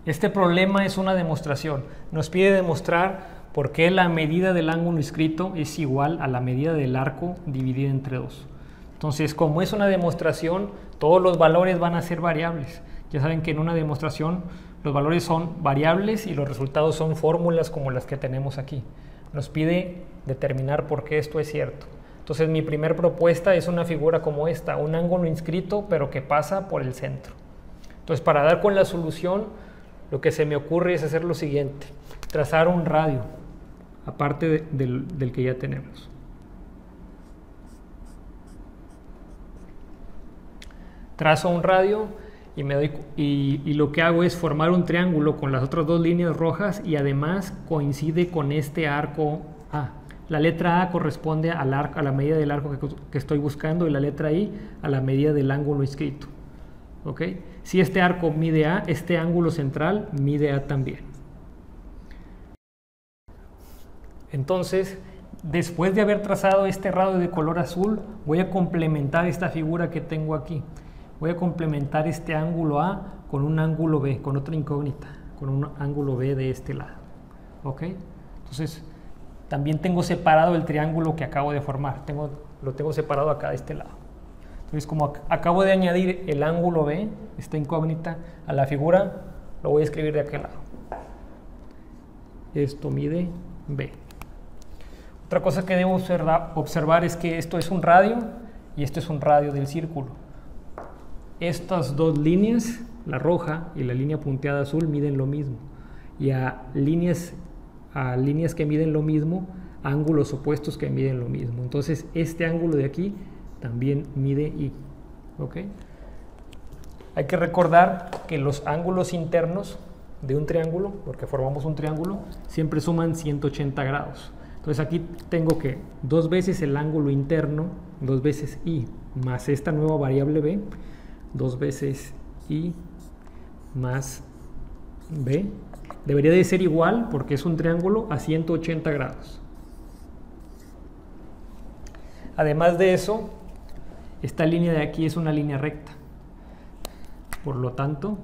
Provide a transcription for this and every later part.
Este problema es una demostración. Nos pide demostrar por qué la medida del ángulo inscrito es igual a la medida del arco dividida entre 2. Entonces, como es una demostración, todos los valores van a ser variables. Ya saben que en una demostración los valores son variables y los resultados son fórmulas como las que tenemos aquí. Nos pide determinar por qué esto es cierto. Entonces, mi primera propuesta es una figura como esta, un ángulo inscrito pero que pasa por el centro. Entonces, para dar con la solución, lo que se me ocurre es hacer lo siguiente: trazar un radio, aparte del que ya tenemos. Trazo un radio y lo que hago es formar un triángulo con las otras dos líneas rojas y además coincide con este arco A. La letra A corresponde a la medida del arco que estoy buscando y la letra I a la medida del ángulo inscrito. ¿Ok? Si este arco mide A, este ángulo central mide A también. Entonces, después de haber trazado este radio de color azul, voy a complementar esta figura que tengo aquí. Voy a complementar este ángulo A con un ángulo B, con otra incógnita, con un ángulo B de este lado. ¿Ok? Entonces, también tengo separado el triángulo que acabo de formar. Lo tengo separado acá de este lado. Entonces, como acabo de añadir el ángulo B, esta incógnita, a la figura, lo voy a escribir de aquel lado. Esto mide B. Otra cosa que debo observar es que esto es un radio y esto es un radio del círculo. Estas dos líneas, la roja y la línea punteada azul, miden lo mismo. Y a líneas que miden lo mismo, ángulos opuestos que miden lo mismo. Entonces, este ángulo de aquí también mide I. ¿Ok? Hay que recordar que los ángulos internos de un triángulo, porque formamos un triángulo, siempre suman 180 grados. Entonces aquí tengo que 2 veces el ángulo interno, 2 veces I, más esta nueva variable B, 2 veces I más B, debería de ser igual, porque es un triángulo, a 180 grados. Además de eso, esta línea de aquí es una línea recta. Por lo tanto,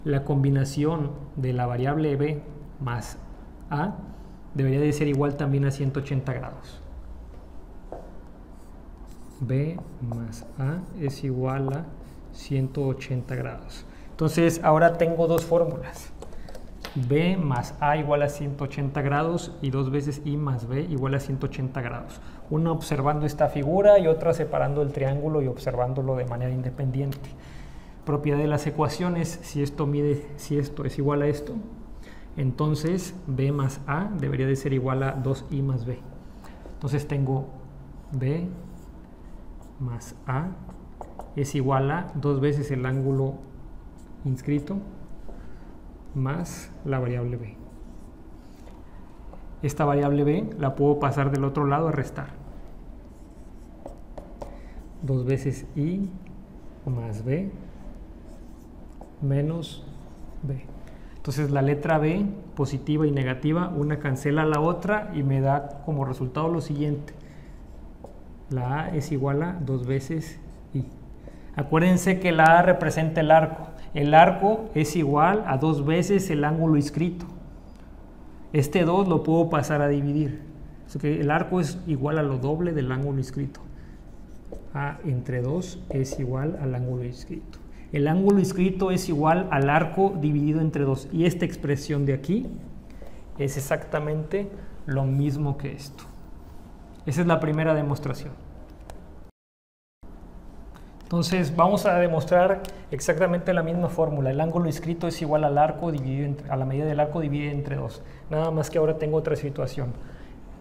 la combinación de la variable B más A debería de ser igual también a 180 grados. B más A es igual a 180 grados. Entonces, ahora tengo dos fórmulas. B más A igual a 180 grados y 2 veces I más B igual a 180 grados. Una observando esta figura y otra separando el triángulo y observándolo de manera independiente. Propiedad de las ecuaciones: si esto es igual a esto, entonces B más A debería de ser igual a 2I más B. Entonces tengo B más A es igual a 2 veces el ángulo inscrito más la variable B. Esta variable B la puedo pasar del otro lado a restar. 2 veces I más B menos B. Entonces la letra B, positiva y negativa, una cancela a la otra y me da como resultado lo siguiente. La A es igual a 2 veces I. Acuérdense que la A representa el arco. El arco es igual a 2 veces el ángulo inscrito. Este 2 lo puedo pasar a dividir. O sea que el arco es igual a lo doble del ángulo inscrito. A entre 2 es igual al ángulo inscrito. El ángulo inscrito es igual al arco dividido entre 2. Y esta expresión de aquí es exactamente lo mismo que esto. Esa es la primera demostración. Entonces vamos a demostrar exactamente la misma fórmula. El ángulo inscrito es igual al arco dividido a la medida del arco dividido entre 2. Nada más que ahora tengo otra situación.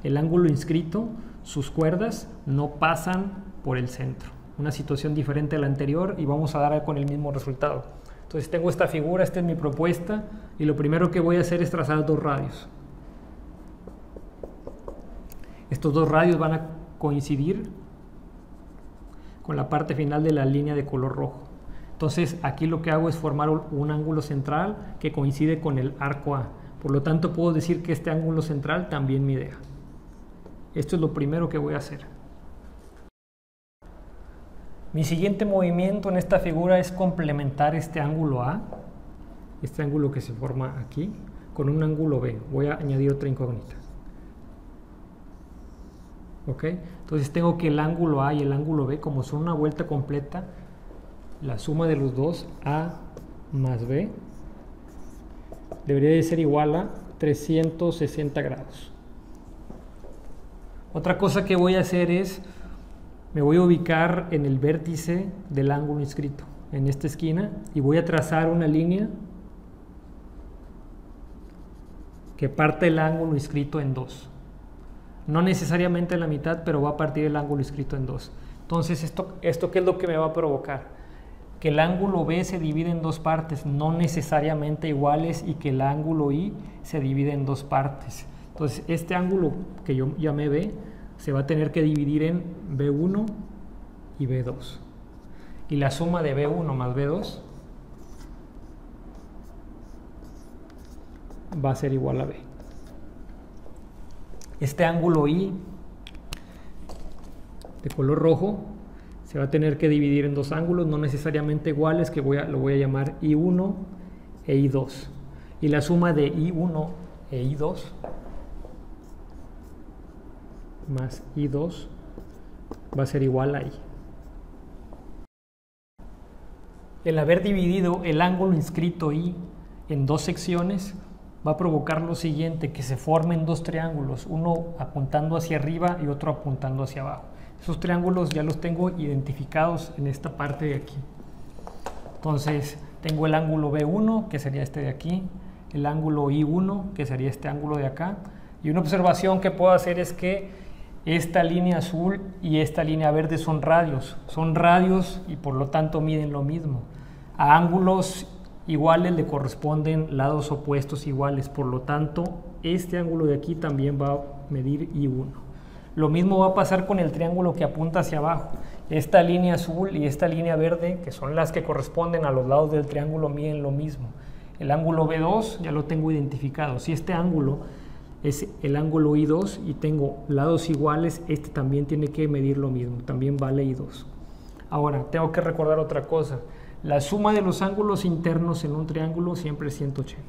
El ángulo inscrito, sus cuerdas no pasan por el centro. Una situación diferente a la anterior y vamos a dar con el mismo resultado. Entonces tengo esta figura, esta es mi propuesta y lo primero que voy a hacer es trazar dos radios. Estos dos radios van a coincidir con la parte final de la línea de color rojo. Entonces aquí lo que hago es formar un ángulo central que coincide con el arco A. Por lo tanto puedo decir que este ángulo central también mide A. Esto es lo primero que voy a hacer. Mi siguiente movimiento en esta figura es complementar este ángulo A este ángulo que se forma aquí, con un ángulo B. Voy a añadir otra incógnita. ¿Ok? Entonces tengo que el ángulo A y el ángulo B, como son una vuelta completa, la suma de los dos, A más B, debería de ser igual a 360 grados. Otra cosa que voy a hacer es, me voy a ubicar en el vértice del ángulo inscrito, en esta esquina, y voy a trazar una línea que parte el ángulo inscrito en dos. No necesariamente en la mitad, pero va a partir el ángulo inscrito en dos. Entonces, ¿esto qué es lo que me va a provocar? Que el ángulo B se divide en dos partes, no necesariamente iguales, y que el ángulo I se divide en dos partes. Entonces, este ángulo que yo llamé B se va a tener que dividir en B1 y B2. Y la suma de B1 más B2 va a ser igual a B. Este ángulo I de color rojo se va a tener que dividir en dos ángulos no necesariamente iguales, que lo voy a llamar I1 e I2. Y la suma de I1 e I2 más I2 va a ser igual a I. El haber dividido el ángulo inscrito I en dos secciones va a provocar lo siguiente, que se formen dos triángulos, uno apuntando hacia arriba y otro apuntando hacia abajo. Esos triángulos ya los tengo identificados en esta parte de aquí. Entonces tengo el ángulo B1, que sería este de aquí, el ángulo I1, que sería este ángulo de acá, y una observación que puedo hacer es que esta línea azul y esta línea verde son radios y por lo tanto miden lo mismo. A ángulos iguales le corresponden lados opuestos iguales, por lo tanto este ángulo de aquí también va a medir I1. Lo mismo va a pasar con el triángulo que apunta hacia abajo. Esta línea azul y esta línea verde, que son las que corresponden a los lados del triángulo, miden lo mismo. El ángulo B2 ya lo tengo identificado. Si este ángulo es el ángulo I2 y tengo lados iguales, este también tiene que medir lo mismo, también vale I2. Ahora, tengo que recordar otra cosa. La suma de los ángulos internos en un triángulo siempre es 180.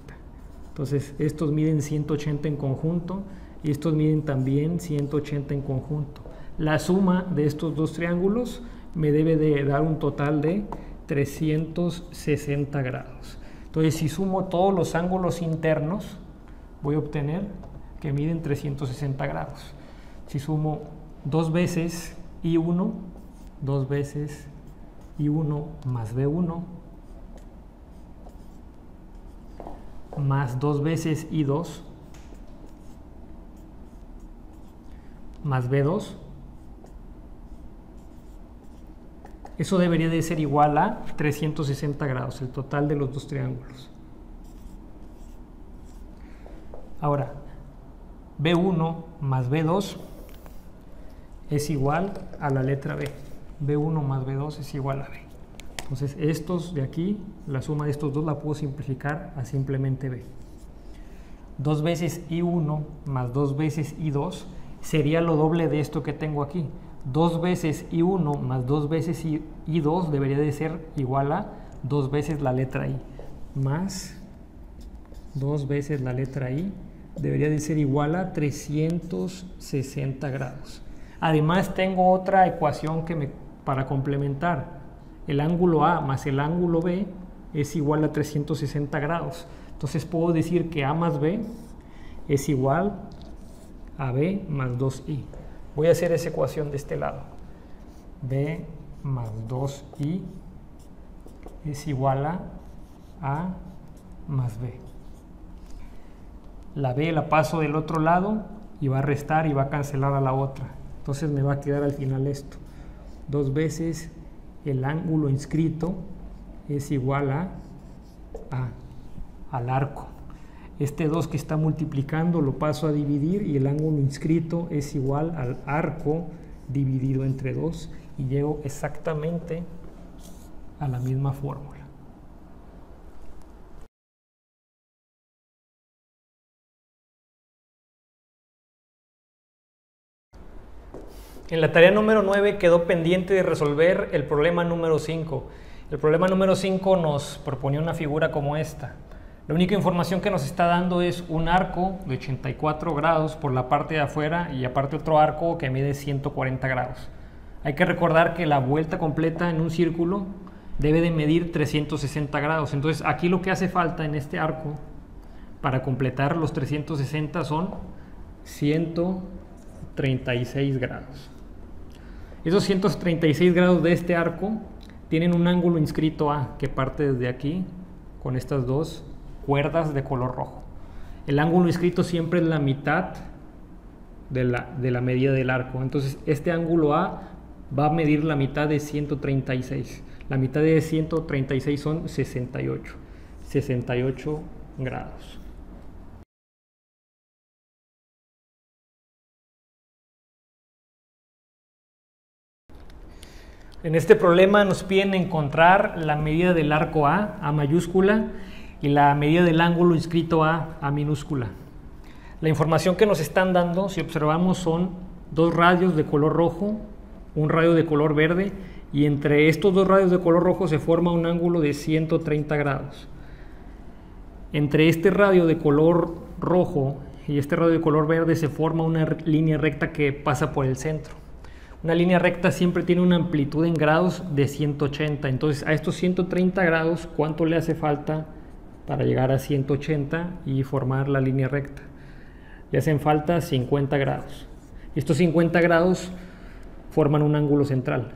Entonces, estos miden 180 en conjunto y estos miden también 180 en conjunto. La suma de estos dos triángulos me debe de dar un total de 360 grados. Entonces, si sumo todos los ángulos internos, voy a obtener que miden 360 grados. Si sumo dos veces I1, dos veces I1 más B1, más dos veces I2, más B2, eso debería de ser igual a 360 grados, el total de los dos triángulos. Ahora, B1 más B2 es igual a la letra B. B1 más B2 es igual a B. Entonces, estos de aquí, la suma de estos dos la puedo simplificar a simplemente B. 2 veces I1 más 2 veces I2 sería lo doble de esto que tengo aquí. 2 veces I1 más 2 veces I2 debería de ser igual a 2 veces la letra I, más 2 veces la letra I debería de ser igual a 360 grados. Además tengo otra ecuación para complementar. El ángulo A más el ángulo B es igual a 360 grados. Entonces puedo decir que A más B es igual a B más 2I. Voy a hacer esa ecuación de este lado. B más 2I es igual a A más B. La B la paso del otro lado y va a restar y va a cancelar a la otra. Entonces me va a quedar al final esto. 2 veces el ángulo inscrito es igual al arco. Este 2 que está multiplicando lo paso a dividir y el ángulo inscrito es igual al arco dividido entre 2 y llego exactamente a la misma fórmula. En la tarea número 9 quedó pendiente de resolver el problema número 5. El problema número 5 nos proponía una figura como esta. La única información que nos está dando es un arco de 84 grados por la parte de afuera y aparte otro arco que mide 140 grados. Hay que recordar que la vuelta completa en un círculo debe de medir 360 grados. Entonces aquí lo que hace falta en este arco para completar los 360 son 136 grados. Esos 136 grados de este arco tienen un ángulo inscrito A que parte desde aquí con estas dos cuerdas de color rojo. El ángulo inscrito siempre es la mitad de la medida del arco. Entonces este ángulo A va a medir la mitad de 136. La mitad de 136 son 68 grados. En este problema nos piden encontrar la medida del arco A mayúscula, y la medida del ángulo inscrito A minúscula. La información que nos están dando, si observamos, son dos radios de color rojo, un radio de color verde, y entre estos dos radios de color rojo se forma un ángulo de 130 grados. Entre este radio de color rojo y este radio de color verde se forma una línea recta que pasa por el centro. Una línea recta siempre tiene una amplitud en grados de 180. Entonces a estos 130 grados, ¿cuánto le hace falta para llegar a 180 y formar la línea recta? Le hacen falta 50 grados. Estos 50 grados forman un ángulo central.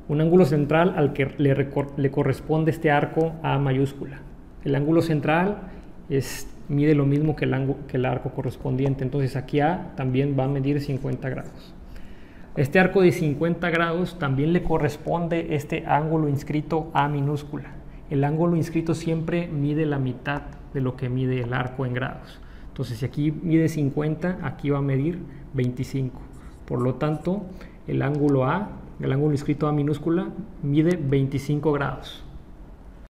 Un ángulo central al que le corresponde este arco A mayúscula. El ángulo central mide lo mismo que el arco correspondiente. Entonces aquí A también va a medir 50 grados. Este arco de 50 grados también le corresponde este ángulo inscrito A minúscula. El ángulo inscrito siempre mide la mitad de lo que mide el arco en grados. Entonces si aquí mide 50, aquí va a medir 25. Por lo tanto, el ángulo inscrito A minúscula mide 25 grados.